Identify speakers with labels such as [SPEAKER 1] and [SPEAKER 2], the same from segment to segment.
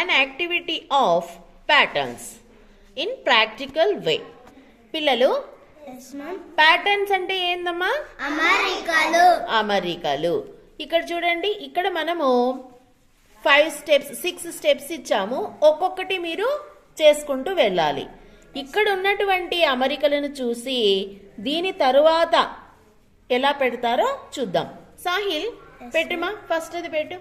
[SPEAKER 1] an activity of patterns in practical way. పిల్లలు patterns అంటే ఏందమ్మా? అమరికలు. ఇక్కడ చూడండి, ఇక్కడ మనము 5 స్టెప్స్ 6 స్టెప్స్ ఇచ్చాము. ఒక్కొక్కటి మీరు చేసుకుంటూ వెళ్ళాలి. ఇక్కడ ఉన్నటువంటి అమరికలను చూసి దీని తరువాత ఎలా పెడతారో చూద్దాం. సాహిల్ పెట్టుమా, ఫస్ట్ అది పెట్టు.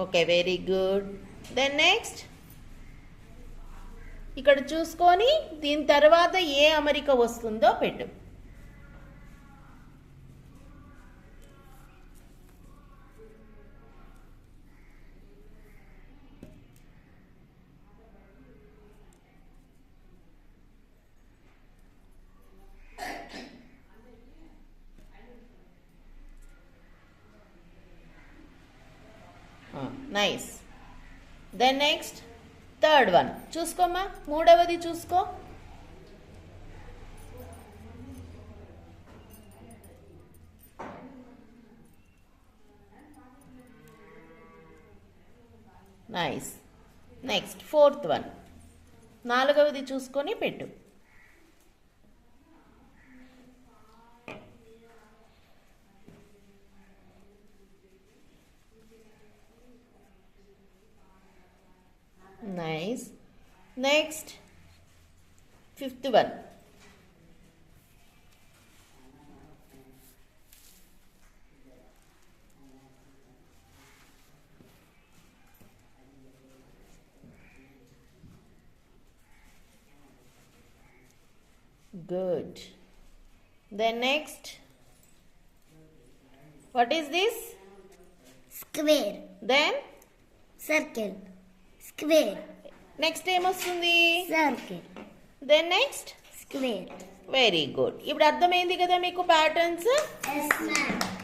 [SPEAKER 1] Okay, very good. Then next ఇక్కడ చూసుకొని దీని తర్వాత ఏ అమరిక వస్తుందో పెట్టు. Nice. Then next third one చూసుకోమ్మా, మూడవది చూసుకో. నైస్. నెక్స్ట్ ఫోర్త్ వన్, నాలుగవది చూసుకొని పెట్టు. Nice. Next, fifth one. Good. Then next, what is this?
[SPEAKER 2] Square.
[SPEAKER 1] Then
[SPEAKER 2] Circle. Square.
[SPEAKER 1] Next ఏమొస్తుంది?
[SPEAKER 2] Circle.
[SPEAKER 1] Then next
[SPEAKER 2] Square.
[SPEAKER 1] Very good. ఇప్పుడు అర్థమైంది కదా మీకు ప్యాటర్న్స్?
[SPEAKER 2] Yes, ma'am.